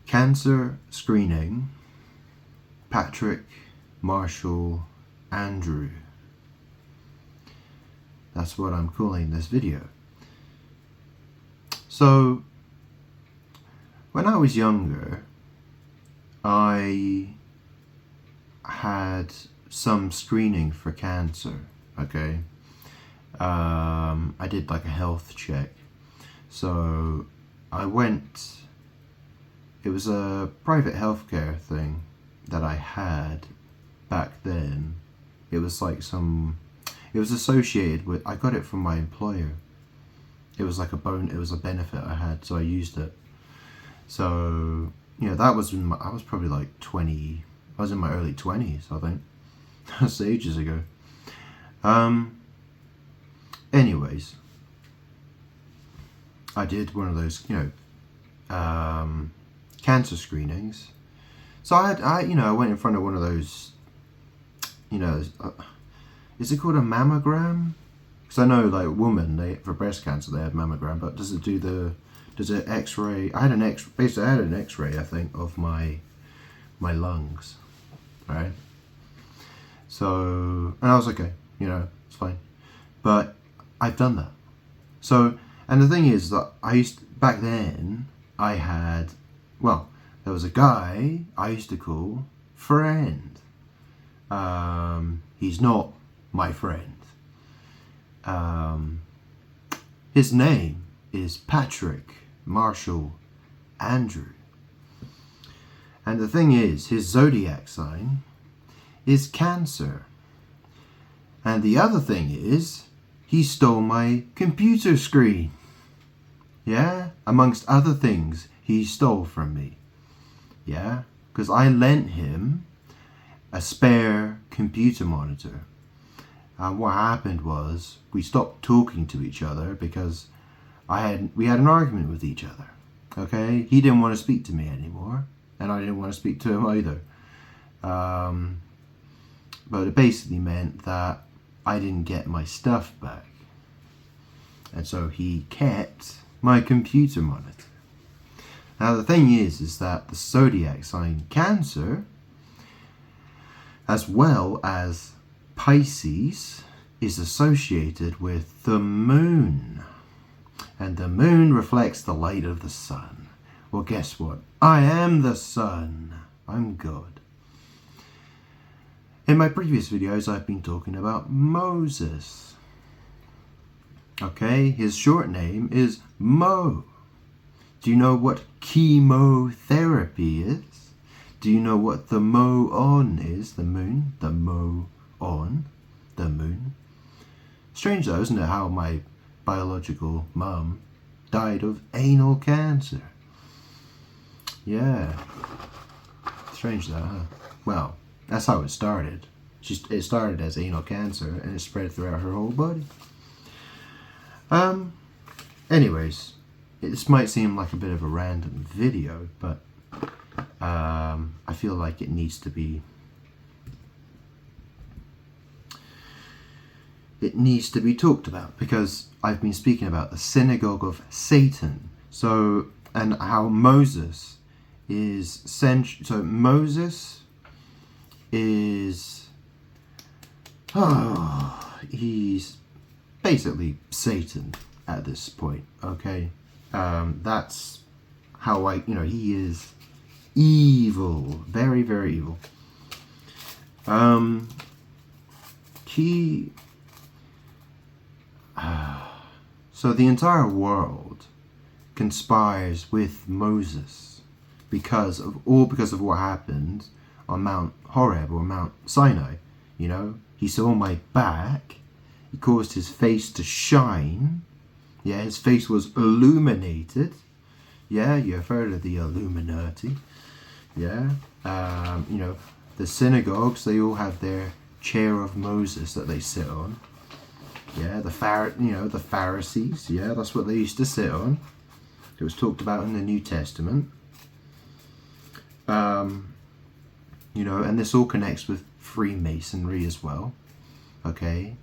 Cancer screening, Patrick, Marshall, Andrew. That's what I'm calling this video. So, when I was younger, I had some screening for cancer, okay? I did like a health check. So, I went, it was a private healthcare thing that I had back then. It was like it was associated with, I got it from my employer. It was like it was a benefit I had, so I used it. So, you know, that was I was probably like 20, I was in my early 20s, I think. That's ages ago. Anyways, I did one of those, you know, cancer screenings. So I went in front of one of those, you know, is it called a mammogram? Because I know, like, women, for breast cancer, they have mammogram, but does it X-ray? Basically I had an X-ray, I think, of my lungs, right? So, and I was okay, you know, it's fine. But I've done that. So, and the thing is that back then, I had, well, there was a guy I used to call friend. He's not my friend. His name is Patrick, Marshall, Andrew. And the thing is, his zodiac sign is Cancer. And the other thing is, he stole my computer screen. Yeah? Amongst other things he stole from me. Yeah? Because I lent him a spare computer monitor. And what happened was, we stopped talking to each other because we had an argument with each other. Okay? He didn't want to speak to me anymore, and I didn't want to speak to him either. But it basically meant that I didn't get my stuff back. And so he kept my computer monitor. Now the thing is that the zodiac sign Cancer, as well as Pisces, is associated with the moon. And the moon reflects the light of the sun. Well, guess what? I am the sun. I'm God. In my previous videos, I've been talking about Moses. Okay, his short name is Mo. Do you know what chemotherapy is? Do you know what the Mo-on is? The moon? The Mo-on? The moon? Strange though, isn't it, how my biological mum died of anal cancer? Yeah. Strange though, huh? Well, that's how it started. It started as anal cancer and it spread throughout her whole body. Anyways, this might seem like a bit of a random video, but I feel like it needs to be talked about because I've been speaking about the synagogue of Satan. So, and how Moses is Moses is he's basically Satan at this point, okay? That's how he is evil, very, very evil. So the entire world conspires with Moses because of what happened on Mount Horeb or Mount Sinai. You know, he saw my back, he caused his face to shine. Yeah, his face was illuminated. Yeah, you've heard of the Illuminati. Yeah, you know, the synagogues, they all have their chair of Moses that they sit on. Yeah, the Pharisees, yeah, that's what they used to sit on. It was talked about in the New Testament. You know, and this all connects with Freemasonry as well. Okay.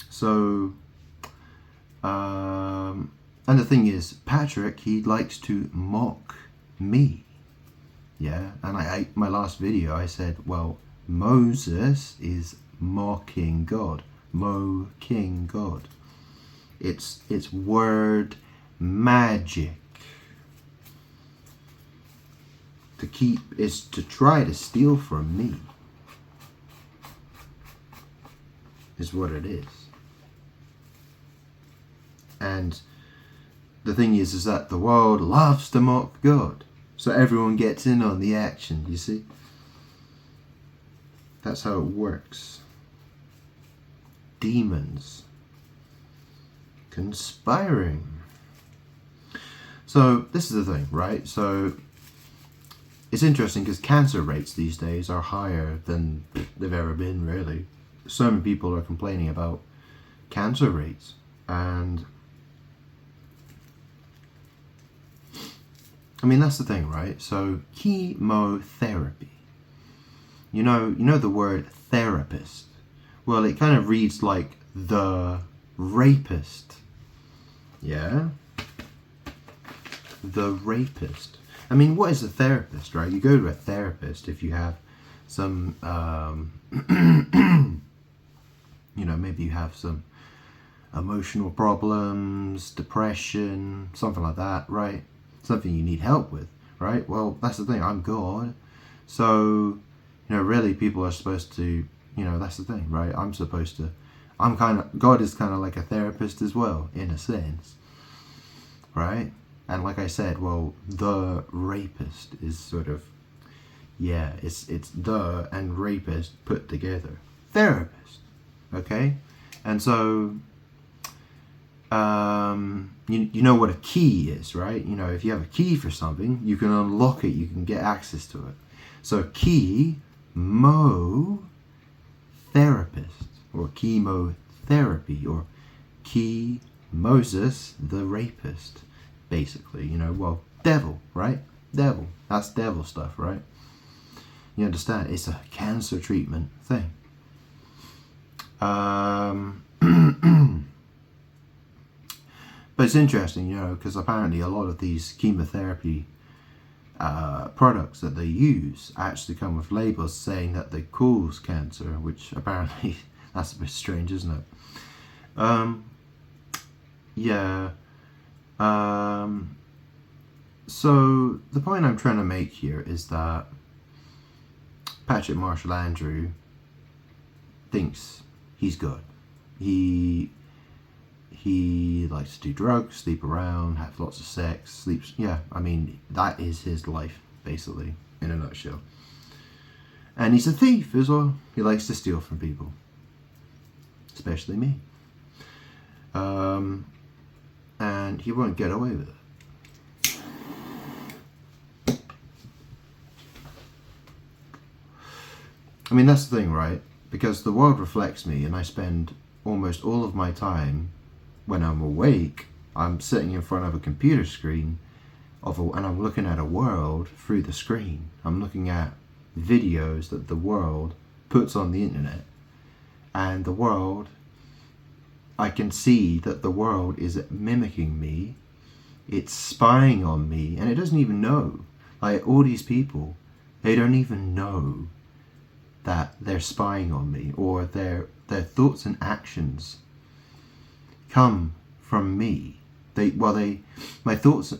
So, And the thing is, Patrick, he likes to mock me. Yeah, and my last video, I said, well, Moses is mocking God. Mocking God. It's word magic. Is to try to steal from me. Is what it is. And the thing is that the world loves to mock God. So everyone gets in on the action, you see? That's how it works. Demons conspiring. So this is the thing, right? So it's interesting because cancer rates these days are higher than they've ever been, really. So many people are complaining about cancer rates. And I mean, that's the thing, right? So chemotherapy. You know the word therapist. Well, it kind of reads like the rapist. Yeah? The rapist. I mean, what is a therapist, right? You go to a therapist if you have some, maybe you have some emotional problems, depression, something like that, right? Something you need help with, right? Well, that's the thing. I'm God. So, really people are supposed to, that's the thing, right? God is kind of like a therapist as well, in a sense, right? And like I said, well, the rapist is sort of, it's the and rapist put together. Therapist, okay? And so, you know what a key is, right? If you have a key for something, you can unlock it, you can get access to it. So therapist, or chemotherapy, or Moses the rapist, basically. Well, devil, right? Devil. That's devil stuff, right? You understand? It's a cancer treatment thing. But it's interesting, because apparently a lot of these chemotherapy products that they use actually come with labels saying that they cause cancer, which apparently that's a bit strange, isn't it? So the point I'm trying to make here is that Patrick Marshall Andrew thinks he's good. He likes to do drugs, sleep around, have lots of sex, sleeps. Yeah, I mean, that is his life, basically, in a nutshell. And he's a thief as well. He likes to steal from people, especially me. And he won't get away with it. I mean, that's the thing, right? Because the world reflects me, and I spend almost all of my time, when I'm awake, I'm sitting in front of a computer screen, and I'm looking at a world through the screen. I'm looking at videos that the world puts on the internet, and the world, I can see that the world is mimicking me. It's spying on me, and it doesn't even know. Like, all these people, they don't even know that they're spying on me, or their thoughts and actions come from me. Their thoughts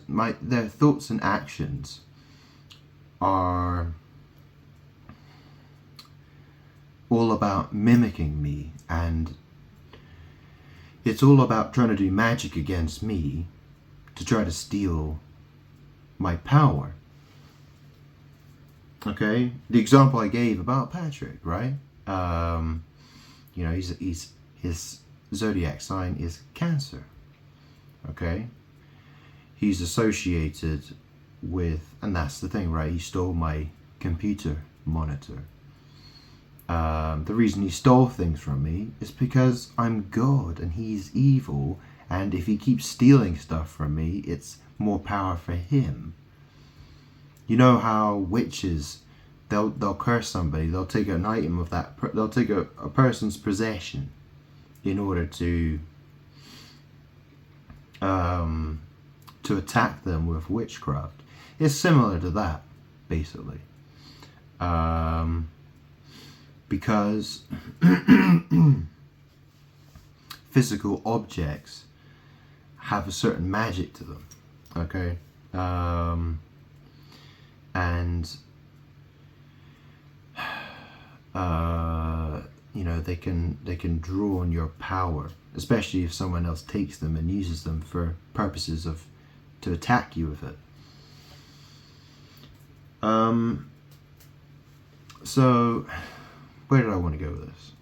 and actions are all about mimicking me, and it's all about trying to do magic against me to try to steal my power. Okay, the example I gave about Patrick, right? His zodiac sign is Cancer. Okay, he's associated with, and that's the thing, right? He stole my computer monitor. The reason he stole things from me is because I'm God and he's evil, and if he keeps stealing stuff from me, it's more power for him. You know how witches, they'll curse somebody, they'll take an item of that, they'll take a person's possession in order to to attack them with witchcraft. It's similar to that, basically. Because physical objects have a certain magic to them, okay? And you know, they can draw on your power, especially if someone else takes them and uses them for purposes of to attack you with it. So where did I want to go with this?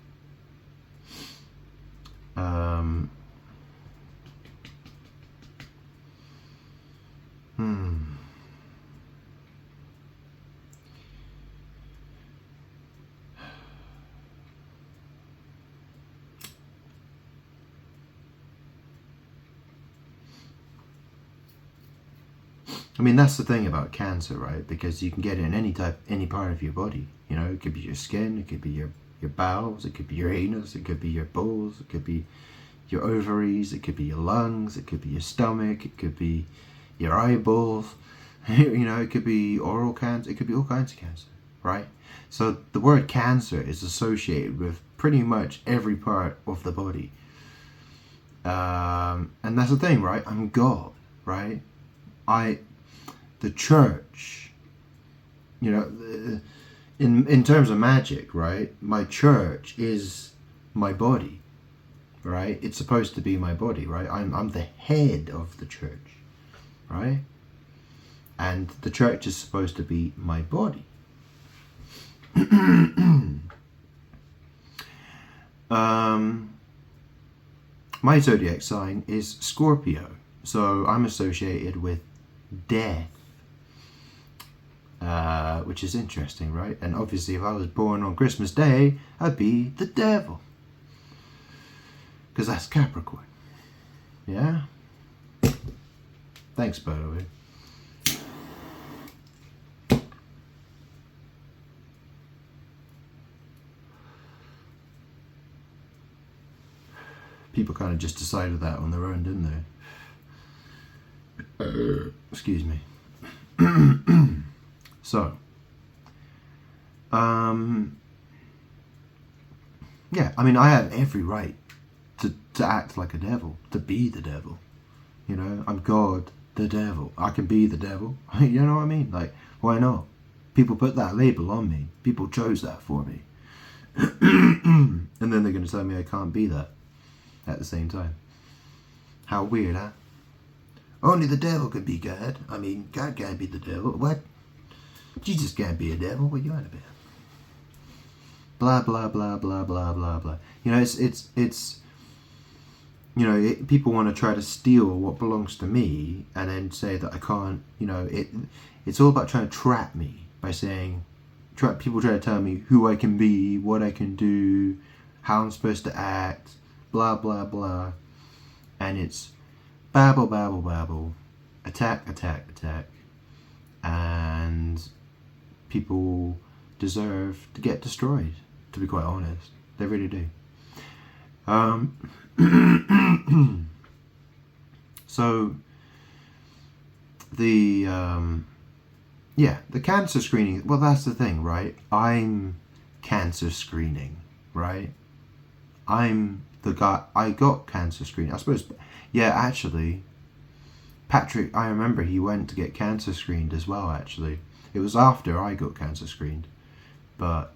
I mean, that's the thing about cancer, right? Because you can get it in any part of your body. You know, it could be your skin, it could be your bowels, it could be your anus, it could be your balls, it could be your ovaries, it could be your lungs, it could be your stomach, it could be your eyeballs. You know, it could be oral cancer, it could be all kinds of cancer, right? So the word cancer is associated with pretty much every part of the body. And that's the thing, right? I'm God, right? The church, you know, in terms of magic, right? My church is my body, right? It's supposed to be my body, right? I'm the head of the church, right? And the church is supposed to be my body. My zodiac sign is Scorpio, so I'm associated with death, which is interesting, right? And obviously if I was born on Christmas Day, I'd be the devil, because that's Capricorn. Yeah? Thanks, by the way. People kind of just decided that on their own, didn't they? Excuse me. So, yeah, I mean, I have every right to act like a devil, to be the devil. You know, I'm God, the devil. I can be the devil. You know what I mean? Like, why not? People put that label on me. People chose that for me. And then they're going to tell me I can't be that at the same time. How weird, huh? Only the devil could be God. I mean, God can't be the devil. What? Jesus can't be a devil. What are you on about? Blah, blah, blah, blah, blah, blah, blah. You know, it's you know, people want to try to steal what belongs to me and then say that I can't, you know, it's all about trying to trap me by saying, people try to tell me who I can be, what I can do, how I'm supposed to act, blah, blah, blah. And it's babble, babble, babble, attack, attack, attack. And people deserve to get destroyed, to be quite honest. They really do. So the the cancer screening, well, that's the thing, right? I'm cancer screening, right? I'm the guy. I got cancer screening, I suppose. Yeah, actually, Patrick, I remember he went to get cancer screened as well, actually. It was after I got cancer screened, but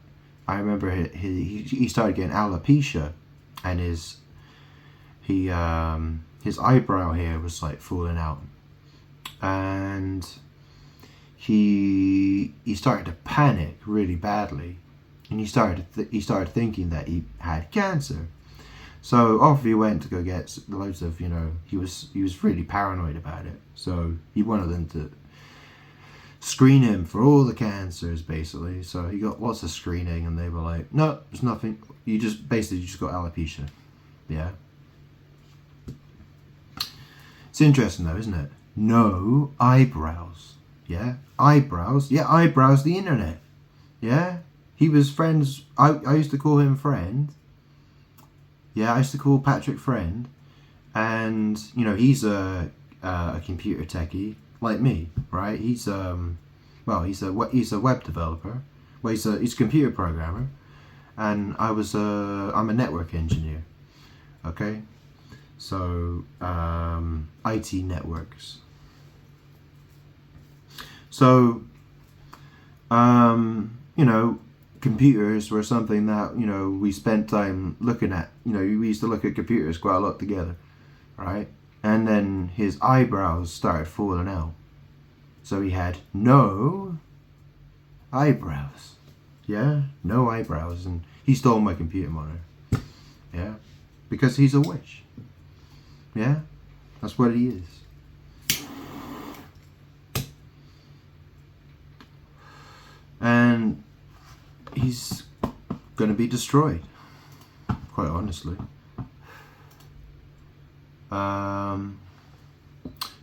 I remember he started getting alopecia, and his eyebrow hair was like falling out, and he started to panic really badly, and he started thinking that he had cancer. So off he went to go get loads of, you know, he was really paranoid about it. So he wanted them to screen him for all the cancers, basically. So he got lots of screening, and they were like, no, there's nothing. You just got alopecia. Yeah. It's interesting though, isn't it? No eyebrows. Yeah. Eyebrows. Yeah, eyebrows the internet. Yeah. He was friends. I used to call him friend. Yeah, I used to call Patrick friend. And, you know, he's a a computer techie like me, right? He's he's a web developer. Well, he's a computer programmer, and I'm a network engineer. Okay, so IT networks. So you know, computers were something that, you know, we spent time looking at. You know, we used to look at computers quite a lot together, right? And then his eyebrows started falling out, so he had no eyebrows. Yeah, no eyebrows, and he stole my computer monitor. Yeah, because he's a witch. Yeah, that's what he is. And he's gonna be destroyed, quite honestly.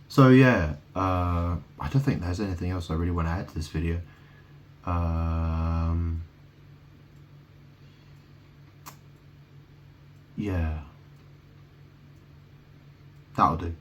So yeah, I don't think there's anything else I really want to add to this video. Yeah, that'll do.